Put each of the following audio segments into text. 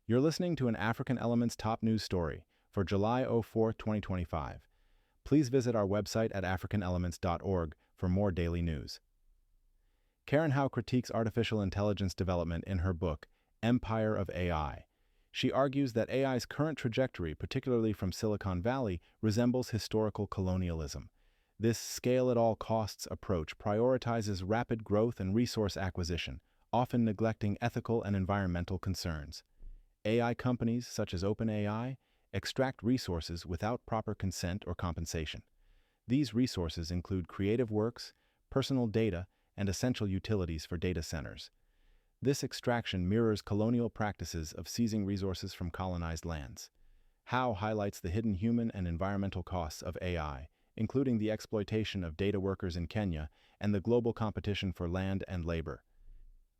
You're listening to an African Elements top news story for July 4, 2025. Please visit our website at africanelements.org for more daily news. Karen Howe critiques artificial intelligence development in her book, Empire of AI. She argues that AI's current trajectory, particularly from Silicon Valley, resembles historical colonialism. This scale-at-all-costs approach prioritizes rapid growth and resource acquisition, often neglecting ethical and environmental concerns. AI companies, such as OpenAI, extract resources without proper consent or compensation. These resources include creative works, personal data, and essential utilities for data centers. This extraction mirrors colonial practices of seizing resources from colonized lands. Howe highlights the hidden human and environmental costs of AI, including the exploitation of data workers in Kenya and the global competition for land and labor.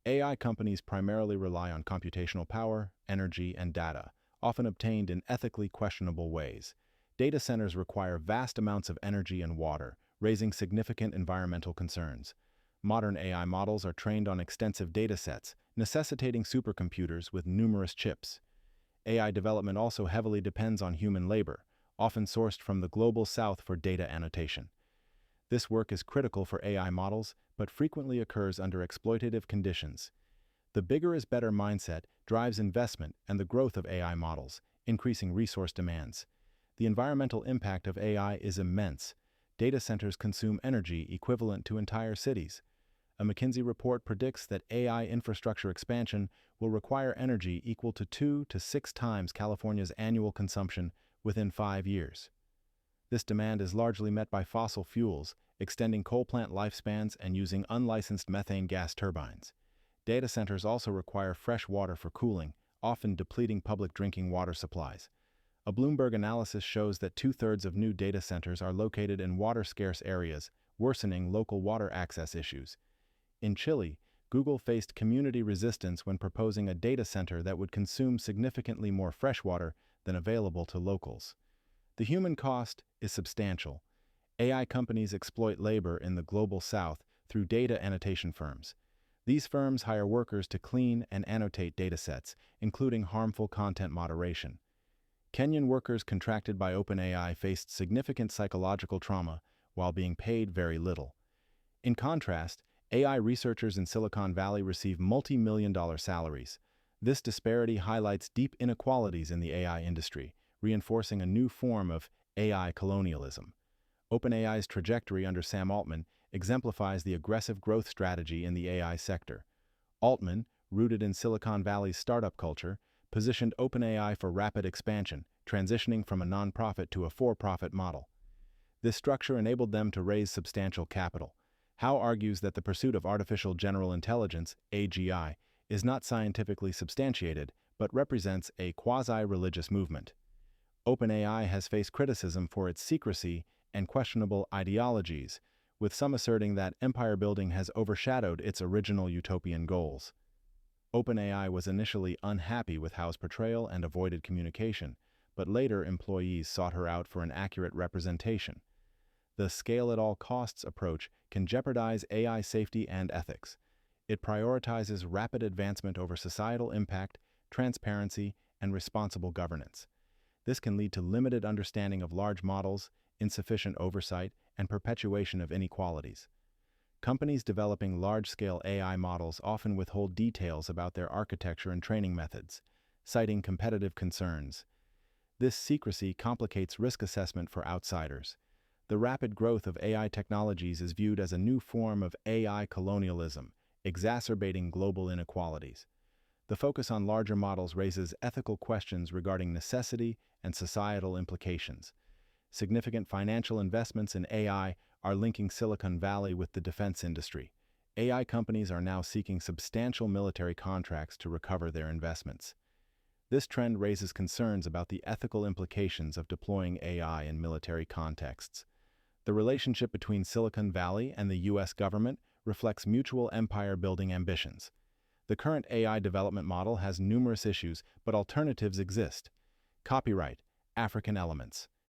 AI companies primarily rely on computational power, energy, and data, often obtained in ethically questionable ways. Data centers require vast amounts of energy and water, raising significant environmental concerns. Modern AI models are trained on extensive data sets, necessitating supercomputers with numerous chips. AI development also heavily depends on human labor, often sourced from the global south for data annotation. This work is critical for AI models, but frequently occurs under exploitative conditions. The bigger is better mindset drives investment and the growth of AI models, increasing resource demands. The environmental impact of AI is immense. Data centers consume energy equivalent to entire cities. A McKinsey report predicts that AI infrastructure expansion will require energy equal to 2 to 6 times California's annual consumption within 5 years. This demand is largely met by fossil fuels, extending coal plant lifespans and using unlicensed methane gas turbines. Data centers also require fresh water for cooling, often depleting public drinking water supplies. A Bloomberg analysis shows that 2/3 of new data centers are located in water-scarce areas, worsening local water access issues. In Chile, Google faced community resistance when proposing a data center that would consume significantly more fresh water than available to locals. The human cost is substantial. AI companies exploit labor in the global south through data annotation firms. These firms hire workers to clean and annotate datasets, including harmful content moderation. Kenyan workers contracted by OpenAI faced significant psychological trauma while being paid very little. In contrast, AI researchers in Silicon Valley receive multi-million-dollar salaries. This disparity highlights deep inequalities in the AI industry, reinforcing a new form of AI colonialism. OpenAI's trajectory under Sam Altman exemplifies the aggressive growth strategy in the AI sector. Altman, rooted in Silicon Valley's startup culture, positioned OpenAI for rapid expansion, transitioning from a nonprofit to a for-profit model. This structure enabled them to raise substantial capital. Howe argues that the pursuit of artificial general intelligence, AGI, is not scientifically substantiated, but represents a quasi-religious movement. OpenAI has faced criticism for its secrecy and questionable ideologies, with some asserting that empire building has overshadowed its original utopian goals. OpenAI was initially unhappy with Howe's portrayal and avoided communication, but later employees sought her out for an accurate representation. The scale-at-all-costs approach can jeopardize AI safety and ethics. It prioritizes rapid advancement over societal impact, transparency, and responsible governance. This can lead to limited understanding of large models, insufficient oversight, and perpetuation of inequalities. Companies developing large-scale AI models often withhold details about their architecture and training methods, citing competitive concerns. This secrecy complicates risk assessment for outsiders. The rapid growth of AI technologies is viewed as a new form of AI colonialism, exacerbating global inequalities. The focus on larger models raises ethical questions regarding necessity and societal implications. Significant financial investments in AI are linking Silicon Valley with the defense industry. AI companies are now seeking substantial military contracts to recover their investments. This trend raises concerns about the ethical implications of deploying AI in military contexts. The relationship between Silicon Valley and the U.S. government reflects mutual empire-building ambitions. The current AI development model has numerous issues, but alternatives exist. Copyright, African Elements.